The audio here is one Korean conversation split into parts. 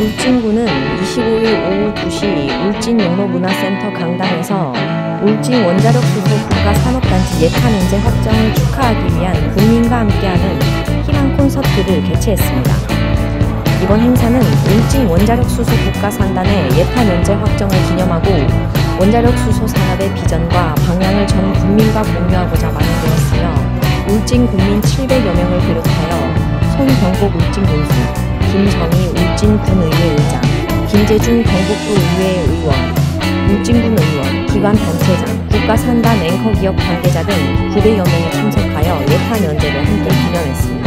울진군은 25일 오후 2시 울진용로문화센터 강당에서 울진 원자력 수소 국가산업단지 예탄연재 확정을 축하하기 위한 국민과 함께하는 희망 콘서트를 개최했습니다. 이번 행사는 울진 원자력 수소 국가산단의 예탄연재 확정을 기념하고 원자력 수소 산업의 비전과 방향을 전 국민과 공유하고자 마련되었으며 울진 국민 700여 명을 비롯하여 손병복 울진군수, 김정희 울진군의회 의장, 김재중 경북도의회 의원, 울진군 의원, 기관 단체장, 국가산단 앵커기업 관계자 등 900여 명이 참석하여 예탄연재를 함께 기념했습니다.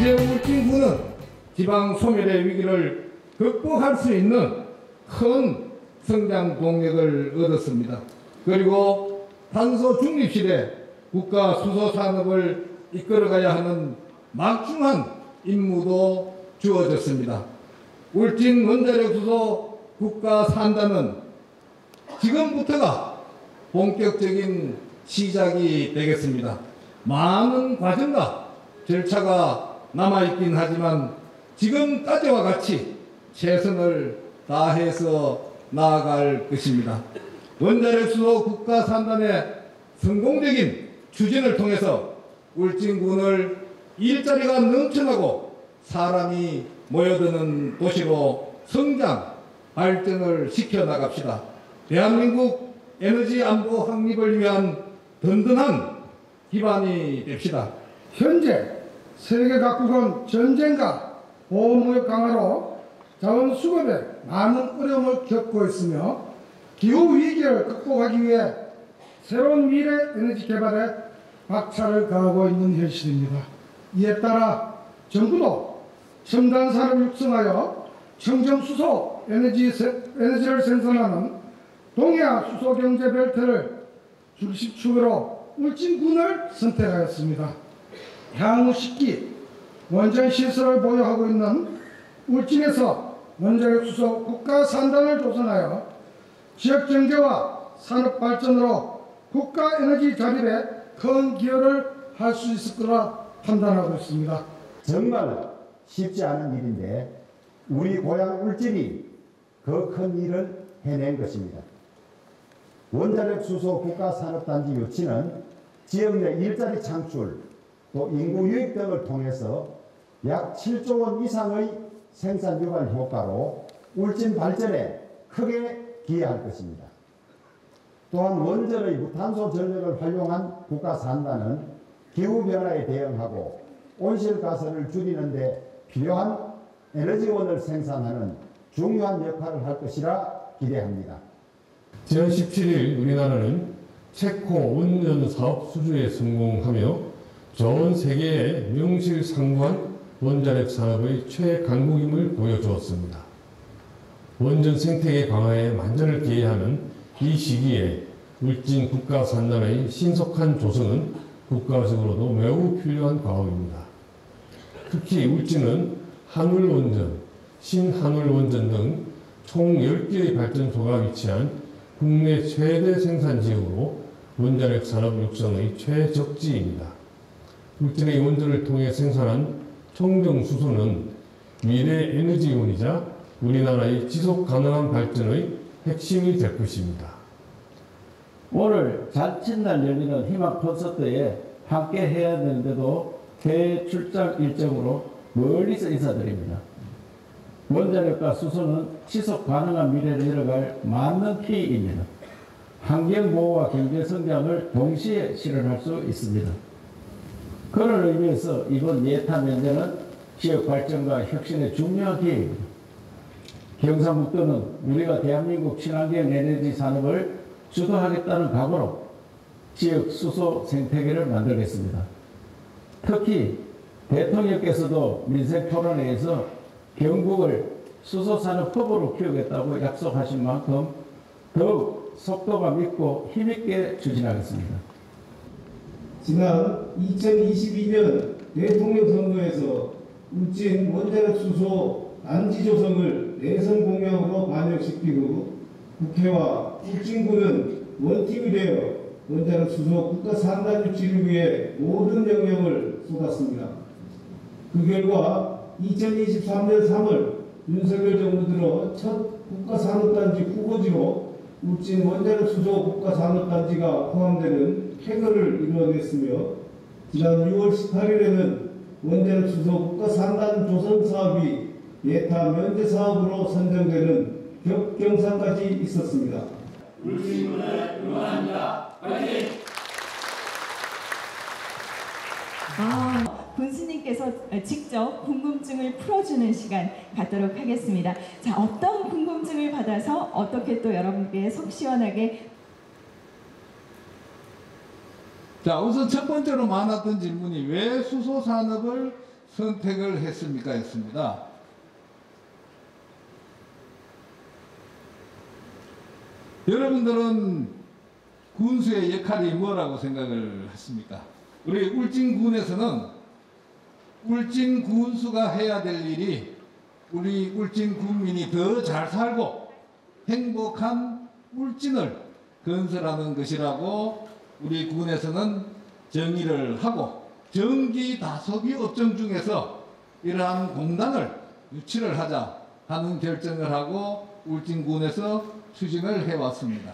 울진군은 지방 소멸의 위기를 극복할 수 있는 큰 성장 동력을 얻었습니다. 그리고 탄소 중립 시대 국가 수소 산업을 이끌어가야 하는 막중한 임무도 주어졌습니다. 울진 원자력 수소 국가산단은 지금부터가 본격적인 시작이 되겠습니다. 많은 과정과 절차가 남아있긴 하지만 지금까지와 같이 최선을 다해서 나아갈 것입니다. 원자력 수소 국가산단의 성공적인 추진을 통해서 울진군을 일자리가 넘쳐나고 사람이 모여드는 도시로 성장, 발전을 시켜나갑시다. 대한민국 에너지 안보 확립을 위한 든든한 기반이 됩시다. 현재 세계 각국은 전쟁과 보호무역 강화로 자원 수급에 많은 어려움을 겪고 있으며 기후 위기를 극복하기 위해 새로운 미래 에너지 개발에 박차를 가하고 있는 현실입니다. 이에 따라 정부도 첨단 산업을 육성하여 청정수소 에너지를 생산하는 동해안 수소경제 벨트를 중심축으로 울진군을 선택하였습니다. 향후 10기 원전 시설을 보유하고 있는 울진에서 원자력 수소 국가산단을 조성하여 지역 경제와 산업 발전으로 국가 에너지 자립에 큰 기여를 할 수 있을 거라 판단하고 있습니다. 정말 쉽지 않은 일인데 우리 고향 울진이 그 큰 일을 해낸 것입니다. 원자력 수소 국가산업단지 유치는 지역 내 일자리 창출, 또 인구 유입 등을 통해서 약 7조 원 이상의 생산 유발 효과로 울진 발전에 크게 기여할 것입니다. 또한 원전의 무탄소 전력을 활용한 국가산단은 기후변화에 대응하고 온실가스를 줄이는 데 필요한 에너지원을 생산하는 중요한 역할을 할 것이라 기대합니다. 지난 17일 우리나라는 체코 원전 사업 수주에 성공하며 전 세계에 명실상부한 원자력 산업의 최강국임을 보여주었습니다. 원전 생태계 강화에 만전을 기해하는 이 시기에 울진 국가산단의 신속한 조성은 국가적으로도 매우 필요한 과업입니다. 특히 울진은 한울원전, 신한울원전 등 총 10개의 발전소가 위치한 국내 최대 생산 지역으로 원자력 산업 육성의 최적지입니다. 울진의 원전을 통해 생산한 청정수소는 미래 에너지원이자 우리나라의 지속 가능한 발전의 핵심이 될 것입니다. 오늘 잔칫날 열리는 희망 콘서트에 함께 해야 되는데도 해외 출장 일정으로 멀리서 인사드립니다. 원자력과 수소는 지속 가능한 미래를 이뤄갈 맞는 키입니다. 환경보호와 경제성장을 동시에 실현할 수 있습니다. 그런 의미에서 이번 예타 면제는 지역 발전과 혁신의 중요한 기회입니다. 경상북도는 우리가 대한민국 친환경 에너지 산업을 주도하겠다는 각오로 지역 수소 생태계를 만들겠습니다. 특히 대통령께서도 민생 토론회에서 경북을 수소산업 허브로 키우겠다고 약속하신 만큼 더욱 속도감 있고 힘있게 추진하겠습니다. 지난 2022년 대통령 선거에서 울진 원자력 수소 단지 조성을 내선 공약으로 반영시키고 국회와 울진군은 원팀이 되어 원자력 수소 국가 산단 유치를 위해 모든 영역을 쏟았습니다. 그 결과 2023년 3월 윤석열 정부 들어 첫 국가산업단지 후보지로 울진 원자력 수소 국가산업단지가 포함되는 쾌거를 이루어냈으며 지난 6월 18일에는 원자력 수소 국가산단 조성 사업이 예타 면제 사업으로 선정되는 격경사까지 있었습니다. 울진군을 응원합니다. 화이팅! 군수님께서 직접 궁금증을 풀어주는 시간 갖도록 하겠습니다. 자, 어떤 궁금증을 받아서 어떻게 또 여러분께 속 시원하게. 자, 우선 첫 번째로 많았던 질문이 왜 수소 산업을 선택을 했습니까? 했습니다. 여러분들은 군수의 역할이 뭐라고 생각을 했습니까? 우리 울진군에서는 울진 군수가 해야 될 일이 우리 울진 군민이 더 잘 살고 행복한 울진을 건설하는 것이라고 우리 군에서는 정의를 하고 전기 다소비 업종 중에서 이러한 공단을 유치를 하자 하는 결정을 하고 울진군에서 추진을 해왔습니다.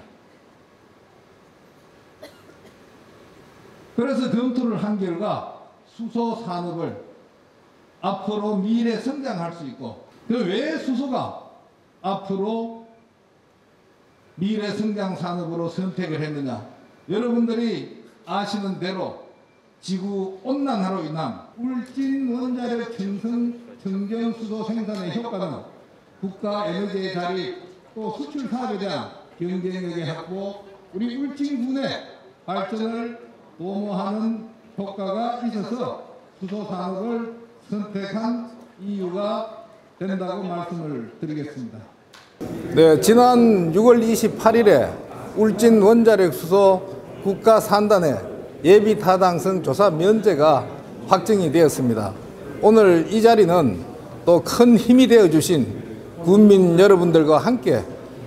그래서 검토를 한 결과 수소 산업을 앞으로 미래 성장할 수 있고, 왜 수소가 앞으로 미래 성장 산업으로 선택을 했느냐? 여러분들이 아시는 대로 지구 온난화로 인한 울진 원자력 청정 수소 생산의 효과는 국가 에너지의 자리 또 수출 사업에 대한 경쟁력의 확보, 우리 울진군의 발전을 도모하는 효과가 있어서 수소 산업을 선택한 이유가 된다고 말씀을 드리겠습니다. 네, 지난 6월 28일에 울진 원자력 수소 국가산단의 예비 타당성 조사 면제가 확정이 되었습니다. 오늘 이 자리는 또 큰 힘이 되어 주신 군민 여러분들과 함께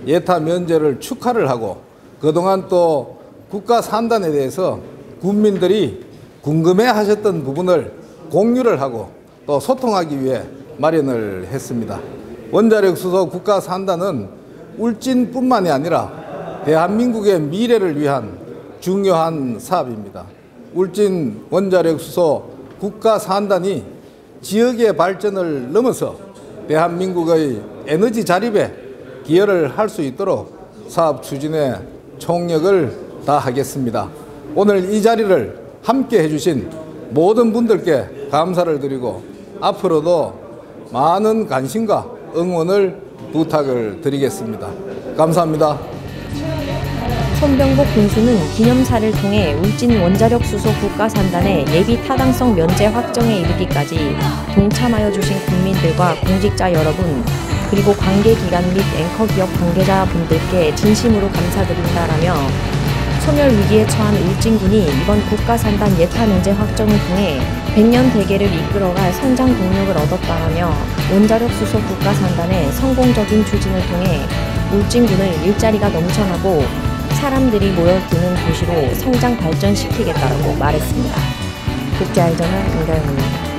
예타 면제를 축하를 하고, 그동안 또 국가산단에 대해서 군민들이 궁금해 하셨던 부분을 공유를 하고 또 소통하기 위해 마련을 했습니다. 원자력 수소 국가산단은 울진뿐만이 아니라 대한민국의 미래를 위한 중요한 사업입니다. 울진 원자력 수소 국가산단이 지역의 발전을 넘어서 대한민국의 에너지 자립에 기여를 할 수 있도록 사업 추진에 총력을 다하겠습니다. 오늘 이 자리를 함께 해주신 모든 분들께 감사를 드리고 앞으로도 많은 관심과 응원을 부탁을 드리겠습니다. 감사합니다. 손병복 군수는 기념사를 통해 울진 원자력 수소 국가산단의 예비 타당성 면제 확정에 이르기까지 동참하여 주신 국민들과 공직자 여러분, 그리고 관계기관 및 앵커기업 관계자분들께 진심으로 감사드린다라며 소멸 위기에 처한 울진군이 이번 국가산단 예타 면제 확정을 통해 100년 대계를 이끌어갈 성장 동력을 얻었다라며 원자력 수소 국가산단의 성공적인 추진을 통해 울진군을 일자리가 넘쳐나고 사람들이 모여드는 도시로 성장 발전시키겠다라고 말했습니다. 국제알전은 임가영입니다.